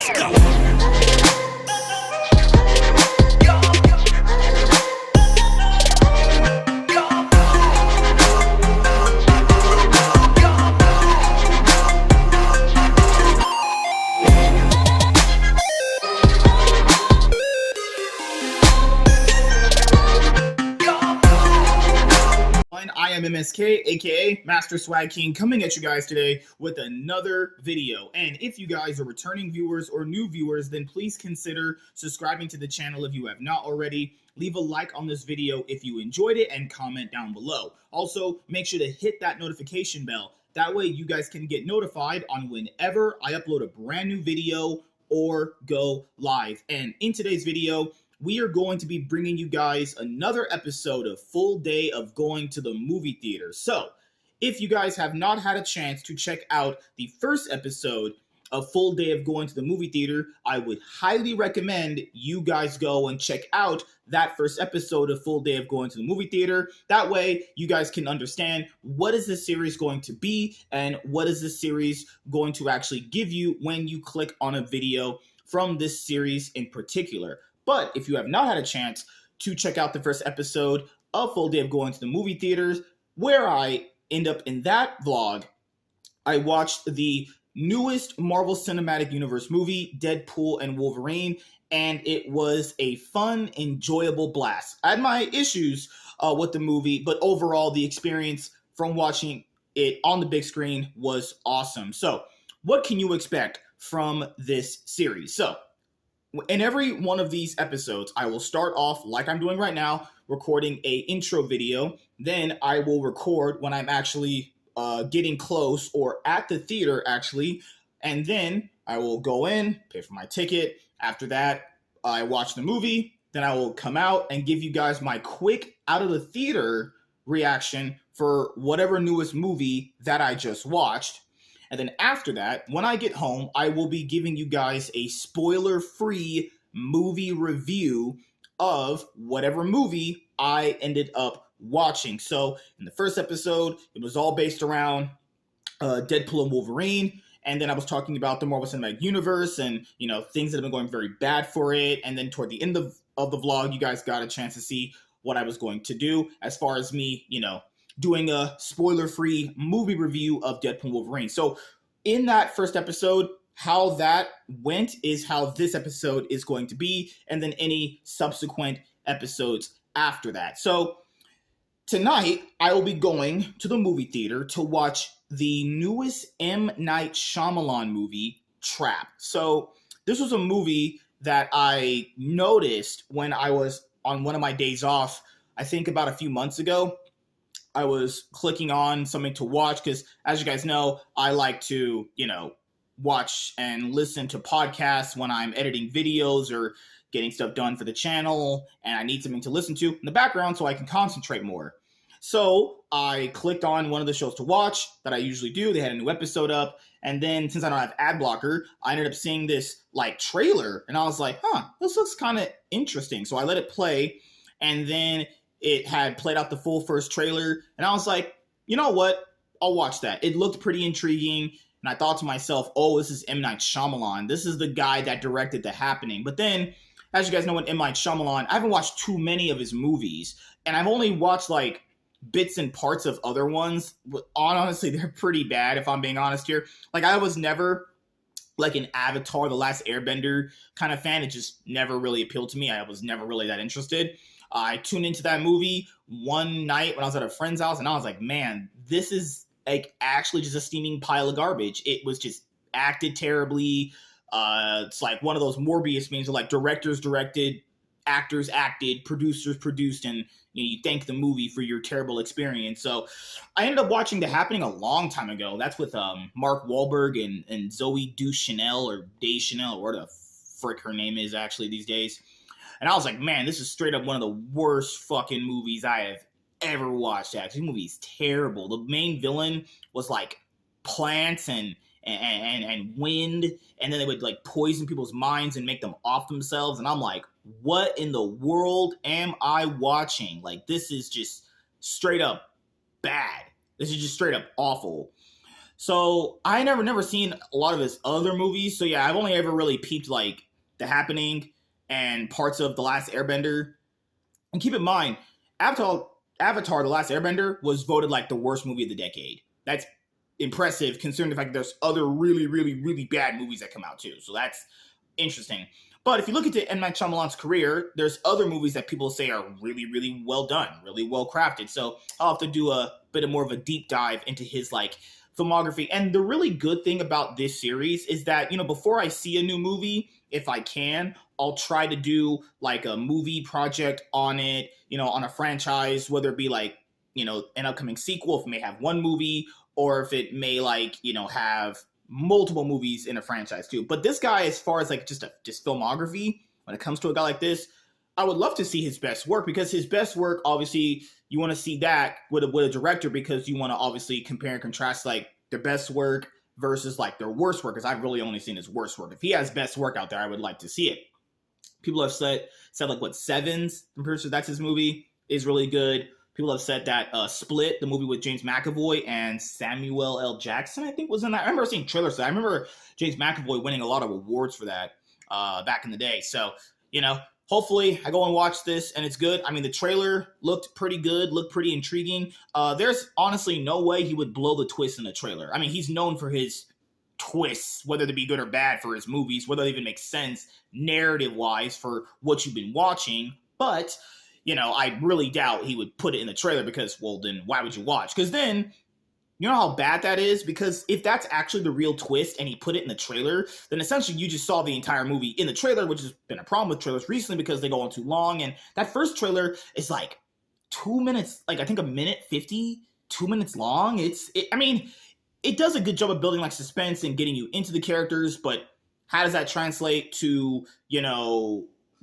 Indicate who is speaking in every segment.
Speaker 1: Let's go. I am MSK, aka Master Swag King, coming at you guys today with another video. And if you guys are returning viewers or new viewers, then please consider subscribing to the channel if you have not already. Leave a like on this video if you enjoyed it and comment down below. Also, make sure to hit that notification bell. That way you guys can get notified on whenever I upload a brand new video or go live. And in today's video, we are going to be bringing you guys another episode of Full Day of Going to the Movie Theater. So, if you guys have not had a chance to check out the first episode of Full Day of Going to the Movie Theater, I would highly recommend you guys go and check out that first episode of Full Day of Going to the Movie Theater. That way, you guys can understand what is this series going to be and what is this series going to actually give you when you click on a video from this series in particular. But if you have not had a chance to check out the first episode of Full Day of Going to the Movie Theaters, where I end up in that vlog, I watched the newest Marvel Cinematic Universe movie, Deadpool and Wolverine, and it was a fun, enjoyable blast. I had my issues with the movie, but overall, the experience from watching it on the big screen was awesome. So, what can you expect from this series? So, in every one of these episodes, I will start off like I'm doing right now, recording a intro video. Then I will record when I'm actually getting close or at the theater, actually. And then I will go in, pay for my ticket. After that, I watch the movie. Then I will come out and give you guys my quick out of the theater reaction for whatever newest movie that I just watched. And then after that, when I get home, I will be giving you guys a spoiler-free movie review of whatever movie I ended up watching. So in the first episode, it was all based around Deadpool and Wolverine. And then I was talking about the Marvel Cinematic Universe and, you know, things that have been going very bad for it. And then toward the end of the vlog, you guys got a chance to see what I was going to do as far as me, you know, doing a spoiler-free movie review of Deadpool and Wolverine. So in that first episode, how that went is how this episode is going to be, and then any subsequent episodes after that. So tonight, I will be going to the movie theater to watch the newest M. Night Shyamalan movie, Trap. So this was a movie that I noticed when I was on one of my days off, I think about a few months ago. I was clicking on something to watch because, as you guys know, I like to, you know, watch and listen to podcasts when I'm editing videos or getting stuff done for the channel, and I need something to listen to in the background so I can concentrate more. So I clicked on one of the shows to watch that I usually do. They had a new episode up, and then since I don't have ad blocker, I ended up seeing this like trailer, and I was like, this looks kind of interesting. So I let it play, and then it had played out the full first trailer, and I was like, you know what? I'll watch that. It looked pretty intriguing, and I thought to myself, oh, this is M. Night Shyamalan. This is the guy that directed The Happening. But then, as you guys know, with M. Night Shyamalan, I haven't watched too many of his movies, and I've only watched, like, bits and parts of other ones. Honestly, they're pretty bad, if I'm being honest here. Like, I was never like an Avatar, The Last Airbender kind of fan. It just never really appealed to me. I was never really that interested. I tuned into that movie one night when I was at a friend's house, and I was like, man, this is like actually just a steaming pile of garbage. It was just acted terribly. It's like one of those Morbius memes where like directors directed, actors acted, producers produced, and you thank the movie for your terrible experience. So I ended up watching The Happening a long time ago. That's with Mark Wahlberg and Zoe Deschanel or Deschanel, or what the frick her name is actually these days. And I was like, man, this is straight up one of the worst fucking movies I have ever watched. Actually, this movie is terrible. The main villain was like plants and wind, and then they would like poison people's minds and make them off themselves. And I'm like, what in the world am I watching? Like, this is just straight up bad. This is just straight up awful. So I never seen a lot of his other movies. So yeah, I've only ever really peeped like The Happening and parts of The Last Airbender. And keep in mind, Avatar, Avatar: The Last Airbender was voted like the worst movie of the decade. That's impressive considering the fact that there's other really bad movies that come out too. So that's interesting. But if you look into M. Night Shyamalan's career, there's other movies that people say are really well done, really well crafted. So I'll have to do a bit of more of a deep dive into his like filmography. And the really good thing about this series is that, before I see a new movie, if I can, I'll try to do like a movie project on it, on a franchise, whether it be like, an upcoming sequel, if it may have one movie, or if it may like, have multiple movies in a franchise too. But this guy, as far as like just filmography, when it comes to a guy like this, I would love to see his best work, because his best work, obviously, you want to see that with a director, because you want to obviously compare and contrast like their best work versus like their worst work, because I've really only seen his worst work. If he has best work out there, I would like to see it. People have said like what, Sevens, I'm pretty sure that's his movie, is really good. People have said that Split, the movie with James McAvoy and Samuel L. Jackson, I think was in that. I remember seeing trailers. I remember James McAvoy winning a lot of awards for that back in the day. So, hopefully I go and watch this and it's good. I mean, the trailer looked pretty good, looked pretty intriguing. There's honestly no way he would blow the twist in the trailer. I mean, he's known for his twists, whether they be good or bad for his movies, whether they even make sense narrative-wise for what you've been watching. But I really doubt he would put it in the trailer, because, well, then why would you watch? Because then, you know how bad that is? Because if that's actually the real twist and he put it in the trailer, then essentially you just saw the entire movie in the trailer, which has been a problem with trailers recently because they go on too long. And that first trailer is like 2 minutes, like I think a minute 50, 2 minutes long. I mean, it does a good job of building like suspense and getting you into the characters, but how does that translate to,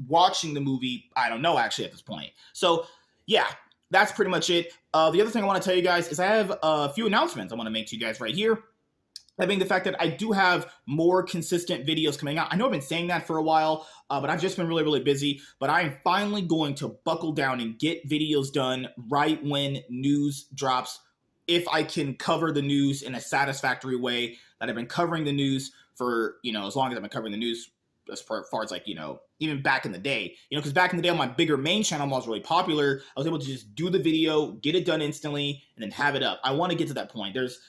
Speaker 1: watching the movie? I don't know actually at this point. So yeah, that's pretty much it. The other thing I want to tell you guys is I have a few announcements I want to make to you guys right here. That being the fact that I do have more consistent videos coming out. I know I've been saying that for a while, but I've just been really busy. But I'm finally going to buckle down and get videos done right when news drops, if I can cover the news in a satisfactory way that I've been covering the news for, as long as I've been covering the news, as far as like, even back in the day, because back in the day on my bigger main channel, I was really popular. I was able to just do the video, get it done instantly, and then have it up. I want to get to that point. There's,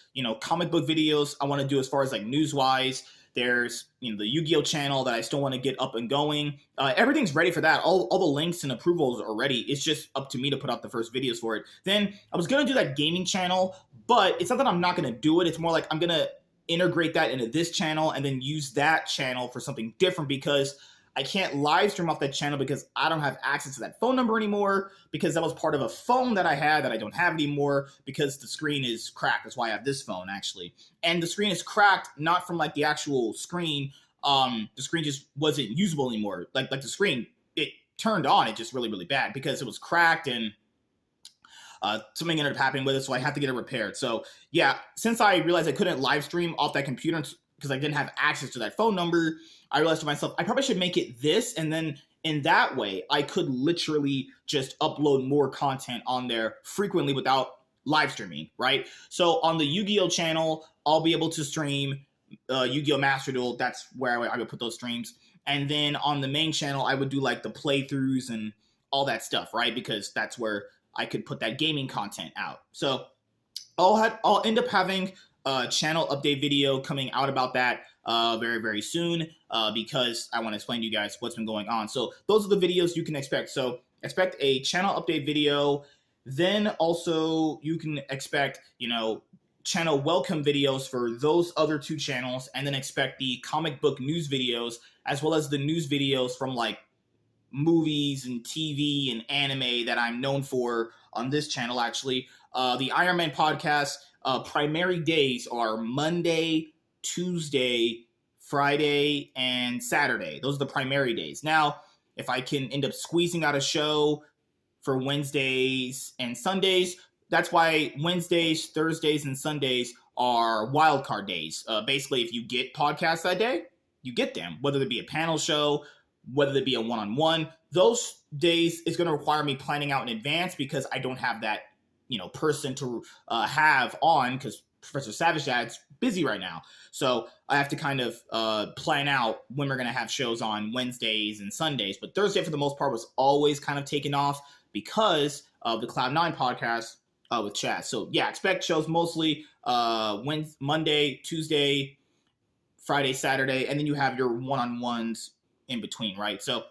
Speaker 1: comic book videos I want to do as far as like news wise. There's, the Yu-Gi-Oh channel that I still want to get up and going. Everything's ready for that. All the links and approvals are ready. It's just up to me to put out the first videos for it. Then I was going to do that gaming channel, but it's not that I'm not going to do it. It's more like I'm going to integrate that into this channel and then use that channel for something different, because I can't live stream off that channel because I don't have access to that phone number anymore, because that was part of a phone that I had that I don't have anymore because the screen is cracked. That's why I have this phone actually. And the screen is cracked, not from like the actual screen. The screen just wasn't usable anymore. Like the screen, it turned on, it just really bad because it was cracked, and something ended up happening with it, so I had to get it repaired. So yeah, since I realized I couldn't live stream off that computer because I didn't have access to that phone number, I realized to myself, I probably should make it this, and then in that way, I could literally just upload more content on there frequently without live streaming, right? So on the Yu-Gi-Oh channel, I'll be able to stream Yu-Gi-Oh Master Duel. That's where I would put those streams. And then on the main channel, I would do like the playthroughs and all that stuff, right? Because that's where I could put that gaming content out. So I'll end up having a channel update video coming out about that very soon, because I want to explain to you guys what's been going on. So those are the videos you can expect. So expect a channel update video. Then also you can expect, channel welcome videos for those other two channels, and then expect the comic book news videos, as well as the news videos from like movies and TV and anime that I'm known for on this channel actually. The Iron Man podcast primary days are Monday, Tuesday, Friday, and Saturday. Those are the primary days. Now, if I can end up squeezing out a show for Wednesdays and Sundays, that's why Wednesdays, Thursdays, and Sundays are wildcard days. Basically, if you get podcasts that day, you get them, whether it be a panel show, whether it be a one-on-one. Those days is going to require me planning out in advance, because I don't have that, person to have on, because Professor Savage Dad's busy right now. So I have to kind of plan out when we're going to have shows on Wednesdays and Sundays. But Thursday, for the most part, was always kind of taken off because of the Cloud9 podcast with Chad. So yeah, expect shows mostly Monday, Tuesday, Friday, Saturday, and then you have your one-on-ones in between, right? So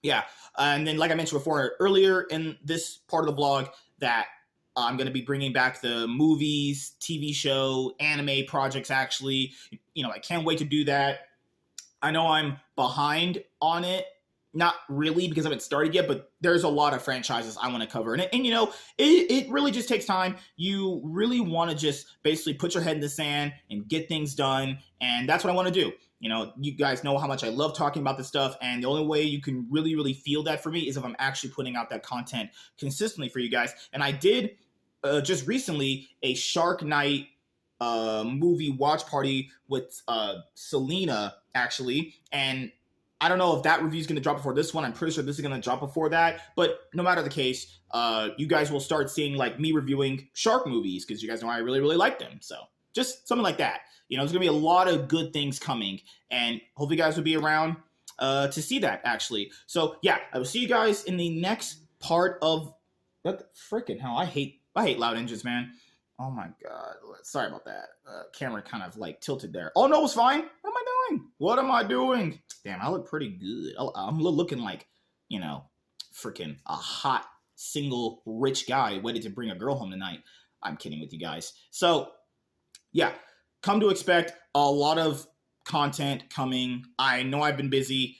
Speaker 1: yeah, and then like I mentioned before earlier in this part of the vlog, that I'm going to be bringing back the movies, TV show, anime projects, actually. I can't wait to do that. I know I'm behind on it. Not really, because I haven't started yet, but there's a lot of franchises I want to cover. And it really just takes time. You really want to just basically put your head in the sand and get things done. And that's what I want to do. You guys know how much I love talking about this stuff. And the only way you can really, really feel that for me is if I'm actually putting out that content consistently for you guys. And I did just recently a Shark Night movie watch party with Selena, actually. And I don't know if that review is going to drop before this one. I'm pretty sure this is going to drop before that. But no matter the case, you guys will start seeing like me reviewing shark movies, because you guys know I really, really like them. So just something like that. There's going to be a lot of good things coming, and hopefully you guys will be around to see that, actually. So yeah, I will see you guys in the next part of what the freaking hell. I hate loud engines, man. Oh my god. Sorry about that. Camera kind of like tilted there. Oh no, it's fine. What am I doing? Damn, I look pretty good. I'm looking like, freaking a hot, single, rich guy waiting to bring a girl home tonight. I'm kidding with you guys. So, yeah, come to expect a lot of content coming. I know I've been busy.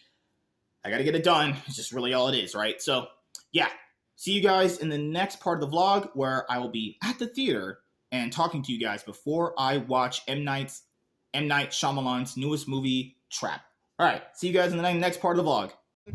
Speaker 1: I got to get it done. It's just really all it is, right? So, yeah, see you guys in the next part of the vlog, where I will be at the theater and talking to you guys before I watch M. Night Shyamalan's newest movie, Trap. All right, see you guys in the next part of the vlog.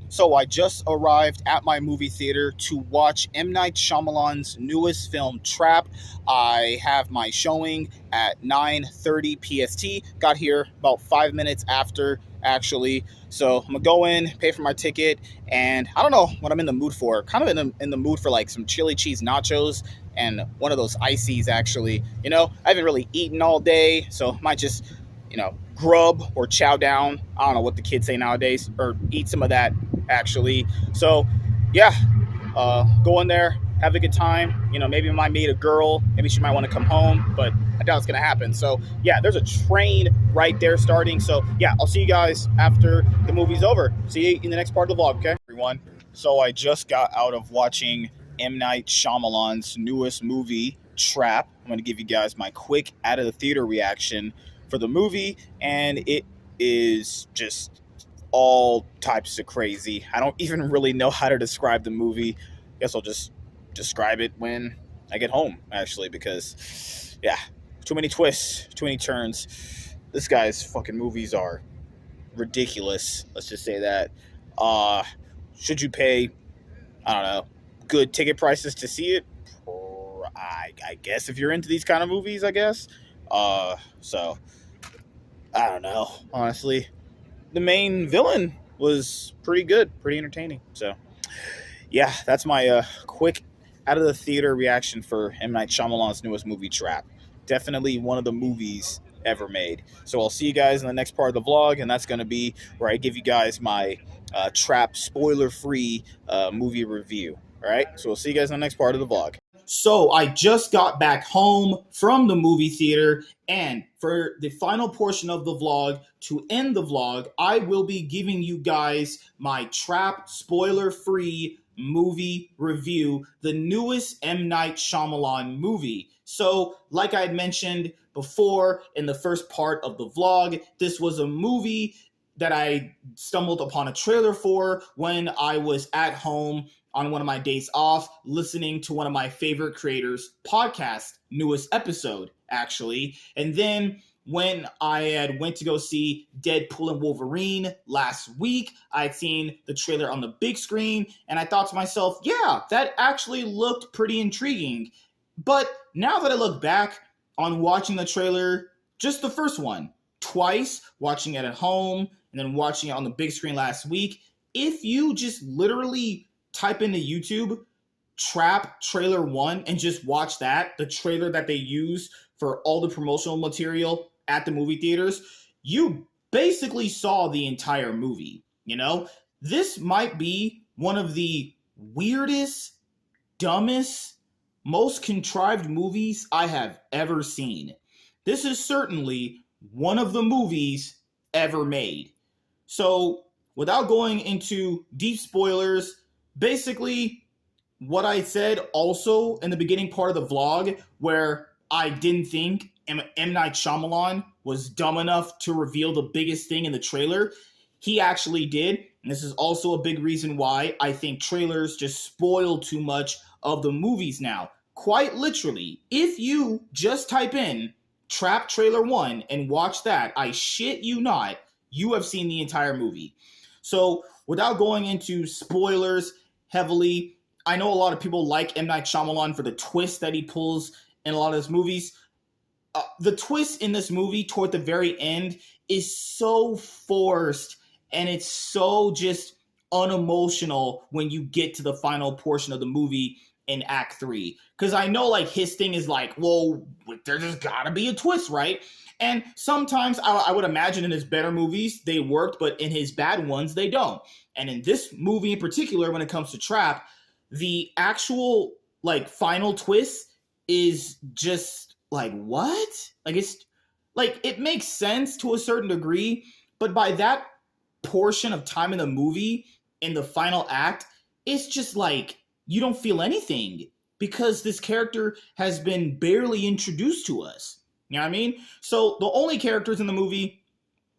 Speaker 1: So I just arrived at my movie theater to watch M. Night Shyamalan's newest film, Trap. I have my showing at 9:30 PST. Got here about 5 minutes after, actually. So I'm gonna go in, pay for my ticket, and I don't know what I'm in the mood for. Kind of in the mood for like some chili cheese nachos and one of those ices, actually. I haven't really eaten all day, so I might just grub or chow down. I don't know what the kids say nowadays, or eat some of that, actually. So yeah, go in there, have a good time. Maybe I might meet a girl, maybe she might want to come home, but I doubt it's gonna happen. So yeah, there's a train right there starting. So yeah, I'll see you guys after the movie's over. See you in the next part of the vlog. Okay, everyone. So I just got out of watching M. Night Shyamalan's newest movie, Trap. I'm going to give you guys my quick out of the theater reaction for the movie, and it is just all types of crazy. I don't even really know how to describe the movie. Guess I'll just describe it when I get home, actually, because yeah, too many twists, too many turns. This guy's fucking movies are ridiculous, let's just say that. Should you pay, I don't know, good ticket prices to see it? I guess if you're into these kind of movies, I guess. So I don't know, honestly. The main villain was pretty good, pretty entertaining. So yeah, that's my quick out of the theater reaction for M. Night Shyamalan's newest movie, Trap. Definitely one of the movies ever made. So I'll see you guys in the next part of the vlog, and that's going to be where I give you guys my Trap spoiler-free movie review. All right, so we'll see you guys in the next part of the vlog. So I just got back home from the movie theater, and for the final portion of the vlog, to end the vlog, I will be giving you guys my Trap spoiler-free movie review, the newest M. Night Shyamalan movie. So, like I had mentioned before in the first part of the vlog, this was a movie that I stumbled upon a trailer for when I was at home on one of my days off, listening to one of my favorite creators' podcast, newest episode, actually. And then when I had went to go see Deadpool and Wolverine last week, I had seen the trailer on the big screen, and I thought to myself, yeah, that actually looked pretty intriguing. But now that I look back on watching the trailer, just the first one, twice, watching it at home, and then watching it on the big screen last week, if you just literally type into YouTube Trap Trailer 1 and just watch that, the trailer that they use for all the promotional material at the movie theaters, you basically saw the entire movie. You know, this might be one of the weirdest, dumbest, most contrived movies I have ever seen. This is certainly one of the movies ever made. So, without going into deep spoilers, basically what I said also in the beginning part of the vlog, where I didn't think M. Night Shyamalan was dumb enough to reveal the biggest thing in the trailer, he actually did. And this is also a big reason why I think trailers just spoil too much of the movies now. Quite literally, if you just type in Trap Trailer 1 and watch that, I shit you not, you have seen the entire movie. So, without going into spoilers heavily, I know a lot of people like M. Night Shyamalan for the twist that he pulls in a lot of his movies. The twist in this movie toward the very end is so forced, and it's so just unemotional when you get to the final portion of the movie in Act 3. Because I know, like, his thing is like, well, there just gotta be a twist, right? And sometimes I would imagine in his better movies they worked, but in his bad ones they don't. And in this movie in particular, when it comes to Trap, the actual, like, final twist is just like, what? Like, it's like, it makes sense to a certain degree, but by that portion of time in the movie, in the final act, it's just like you don't feel anything because this character has been barely introduced to us. You know what I mean? So the only characters in the movie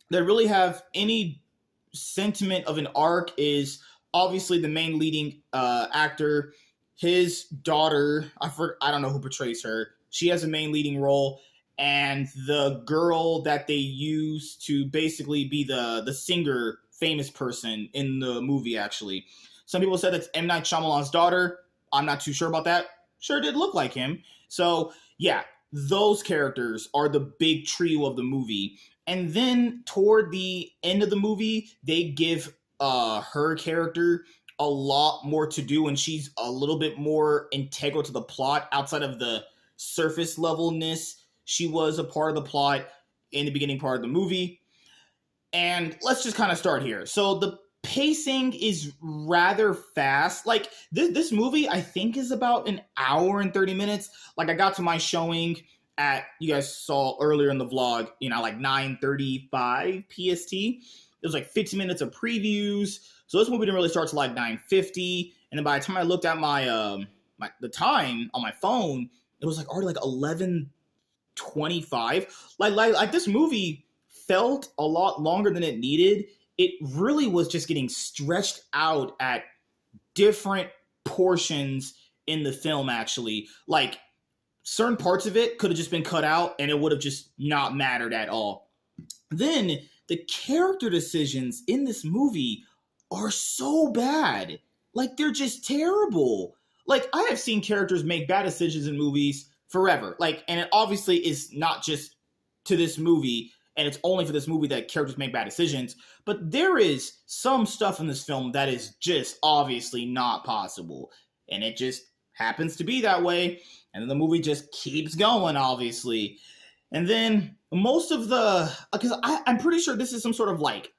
Speaker 1: that really have any sentiment of an arc is obviously the main leading actor, his daughter. I don't know who portrays her. She has a main leading role, and the girl that they use to basically be the singer, famous person in the movie. Actually, some people said that's M. Night Shyamalan's daughter. I'm not too sure about that. Sure did look like him. So yeah, those characters are the big trio of the movie. And then toward the end of the movie, they give her character a lot more to do, and she's a little bit more integral to the plot outside of the surface levelness she was a part of the plot in the beginning part of the movie. And let's just kind of start here. So the pacing is rather fast. Like, this movie, I think, is about an hour and 30 minutes. Like, I got to my showing at, you guys saw earlier in the vlog, you know, like 9:35 PST. It was like 15 minutes of previews. So this movie didn't really start till like 9:50. And then by the time I looked at my the time on my phone, it was like already like 11:25. Like this movie felt a lot longer than it needed. It really was just getting stretched out at different portions in the film, actually. Like, certain parts of it could have just been cut out and it would have just not mattered at all. Then, the character decisions in this movie are so bad. Like, they're just terrible. Like, I have seen characters make bad decisions in movies forever. Like, and it obviously is not just to this movie, and it's only for this movie that characters make bad decisions, but there is some stuff in this film that is just obviously not possible, and it just happens to be that way, and then the movie just keeps going, obviously. And then most of the, because I'm pretty sure this is some sort of like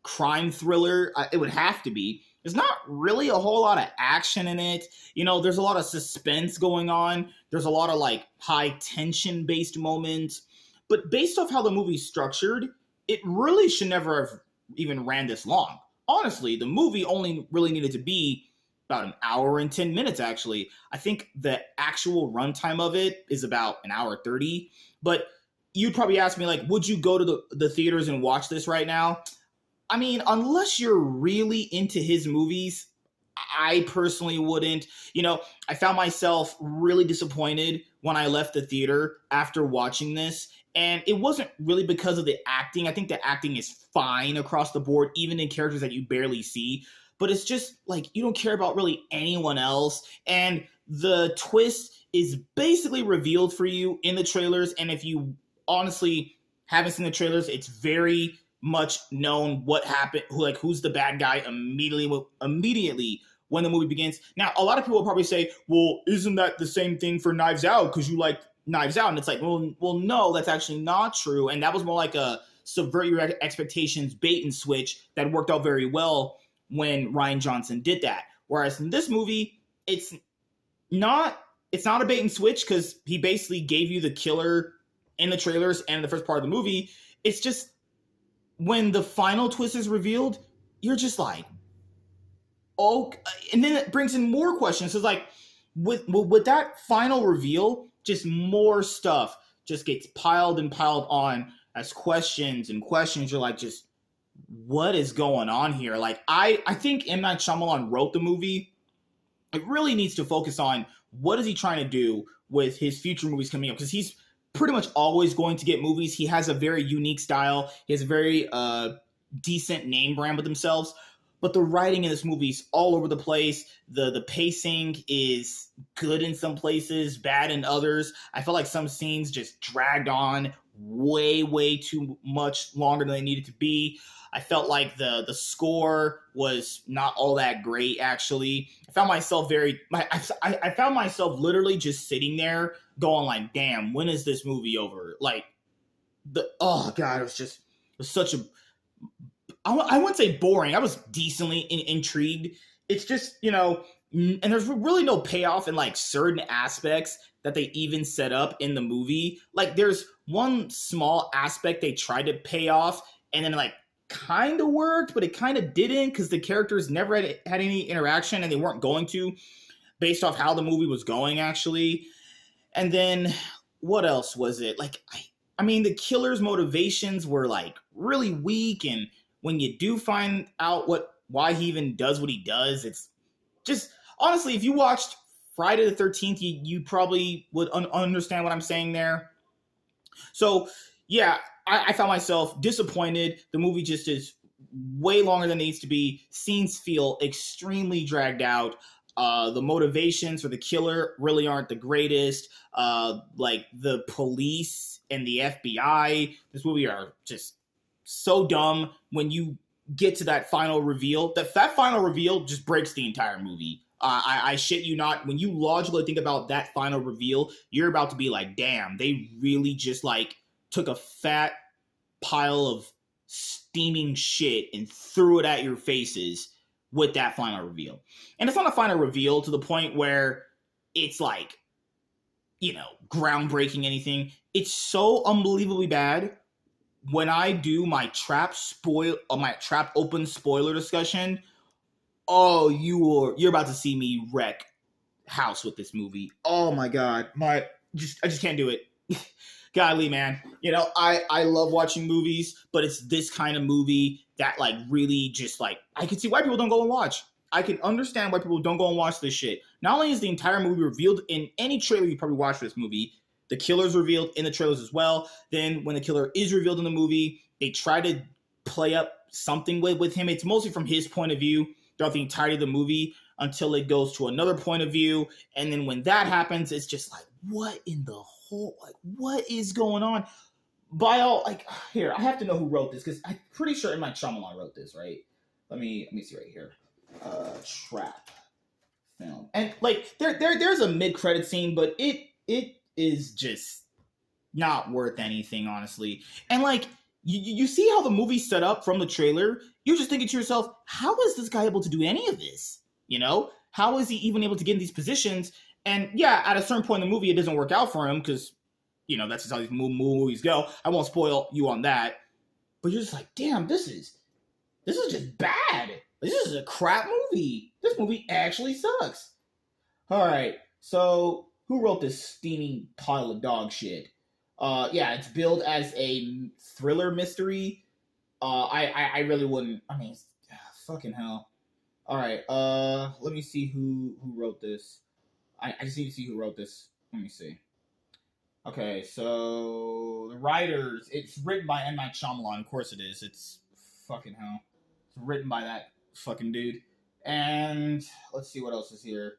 Speaker 1: crime thriller, it would have to be. There's not really a whole lot of action in it. You know, there's a lot of suspense going on. There's a lot of like high tension based moments. But based off how the movie's structured, it really should never have even ran this long. Honestly, the movie only really needed to be about an hour and 10 minutes, actually. I think the actual runtime of it is about an hour 30. But you'd probably ask me, like, would you go to the theaters and watch this right now? I mean, unless you're really into his movies, I personally wouldn't. You know, I found myself really disappointed when I left the theater after watching this. And it wasn't really because of the acting. I think the acting is fine across the board, even in characters that you barely see. But it's just like you don't care about really anyone else. And the twist is basically revealed for you in the trailers. And if you honestly haven't seen the trailers, it's very much known what happened, who's the bad guy immediately when the movie begins. Now, a lot of people will probably say, well, isn't that the same thing for Knives Out? Because you like Knives Out, and it's like, well, no, that's actually not true, and that was more like a subvert your expectations bait and switch that worked out very well when Rian Johnson did that. Whereas in this movie, not it's not a bait and switch because he basically gave you the killer in the trailers and in the first part of the movie. It's just when the final twist is revealed, you're just like, oh, and then it brings in more questions. So it's like with that final reveal, just more stuff just gets piled and piled on as questions and questions. You're like, just what is going on here? Like, I think M. Night Shyamalan wrote the movie. It really needs to focus on what is he trying to do with his future movies coming up, because he's pretty much always going to get movies. He has a very unique style. He has a very decent name brand with themselves. But the writing in this movie is all over the place. The pacing is good in some places, bad in others. I felt like some scenes just dragged on way too much longer than they needed to be. I felt like the score was not all that great, actually. I found myself I found myself literally just sitting there going like, damn, when is this movie over? Like, oh God, it was such a, I wouldn't say boring. I was decently intrigued. It's just, and there's really no payoff in like certain aspects that they even set up in the movie. Like, there's one small aspect they tried to pay off, and then like kind of worked, but it kind of didn't, because the characters never had any interaction, and they weren't going to, based off how the movie was going, actually. And then what else was it? Like, I mean, the killer's motivations were like really weak, and when you do find out why he even does what he does, it's just, honestly, if you watched Friday the 13th, you probably would understand what I'm saying there. So, yeah, I found myself disappointed. The movie just is way longer than it needs to be. Scenes feel extremely dragged out. The motivations for the killer really aren't the greatest. Like, the police and the FBI, this movie are just so dumb. When you get to that final reveal, that final reveal just breaks the entire movie. I shit you not. When you logically think about that final reveal, you're about to be like, damn, they really just like took a fat pile of steaming shit and threw it at your faces with that final reveal. And it's not a final reveal to the point where it's like, groundbreaking anything. It's so unbelievably bad. When I do my trap open spoiler discussion, oh, you're about to see me wreck house with this movie. Oh my God, I just can't do it. Golly, man. I love watching movies, but it's this kind of movie that like really just like, I can see why people don't go and watch. I can understand why people don't go and watch this shit. Not only is the entire movie revealed in any trailer you probably watch for this movie, the killer's revealed in the trailers as well. Then when the killer is revealed in the movie, they try to play up something with him. It's mostly from his point of view throughout the entirety of the movie until it goes to another point of view. And then when that happens, it's just like, what in the whole, like, what is going on? By all, like, here, I have to know who wrote this, because I'm pretty sure M. Night Shyamalan wrote this, right? Let me see right here. Trap film. And like, there's a mid-credit scene, but it is just not worth anything, honestly. And like, you see how the movie's set up from the trailer, you're just thinking to yourself, how is this guy able to do any of this? How is he even able to get in these positions? And yeah, at a certain point in the movie, it doesn't work out for him, because, that's just how these movies go. I won't spoil you on that. But you're just like, damn, this is just bad. This is a crap movie. This movie actually sucks. All right, so who wrote this steaming pile of dog shit? Yeah, it's billed as a thriller mystery. I really wouldn't. I mean, fucking hell. All right. Let me see who wrote this. I just need to see who wrote this. Let me see. Okay, so the writers. It's written by M. Night Shyamalan. Of course it is. It's fucking hell. It's written by that fucking dude. And let's see what else is here.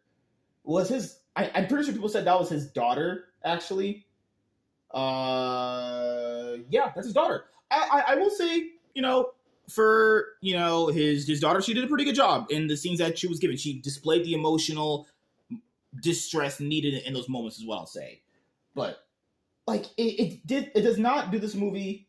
Speaker 1: Was his? I'm pretty sure people said that was his daughter. Actually. Yeah, that's his daughter. I will say, for his daughter, she did a pretty good job in the scenes that she was given. She displayed the emotional distress needed in those moments, is what I'll say. But like it does not do this movie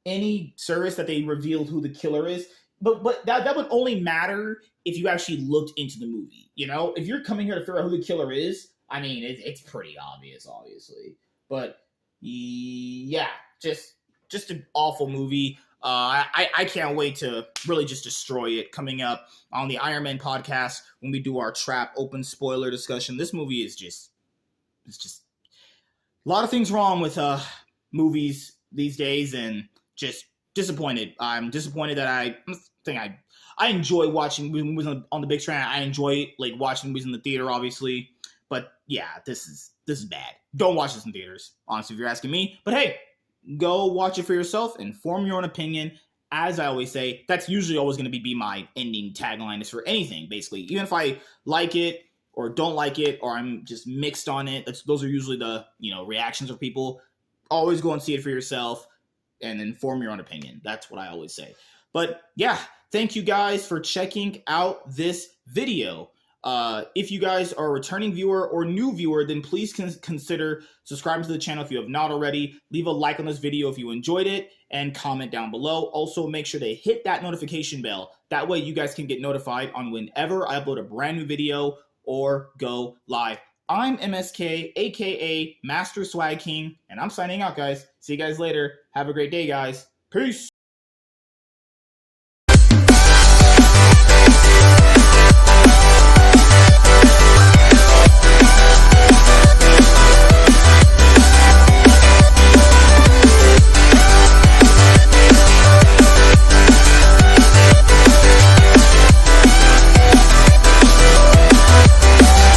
Speaker 1: any service that they revealed who the killer is. But that would only matter if you actually looked into the movie. You know, if you're coming here to figure out who the killer is, I mean, it's pretty obvious, obviously. But yeah, just an awful movie. I can't wait to really just destroy it coming up on the Iron Man podcast when we do our trap open spoiler discussion. This movie is just it's just a lot of things wrong with movies these days, and just disappointed. I'm disappointed that I enjoy watching movies on the big screen. I enjoy like watching movies in the theater, obviously. But yeah, this is bad. Don't watch this in theaters, honestly, if you're asking me. But hey, go watch it for yourself and form your own opinion. As I always say, that's usually always going to be my ending tagline is for anything, basically. Even if I like it or don't like it, or I'm just mixed on it, those are usually the reactions of people. Always go and see it for yourself and then form your own opinion. That's what I always say. But yeah, thank you guys for checking out this video. If you guys are a returning viewer or new viewer, then please consider subscribing to the channel if you have not already. Leave a like on this video if you enjoyed it, and comment down below. Also, make sure to hit that notification bell. That way you guys can get notified on whenever I upload a brand new video or go live. I'm MSK, aka Master Swag King, and I'm signing out, guys. See you guys later. Have a great day, guys. Peace.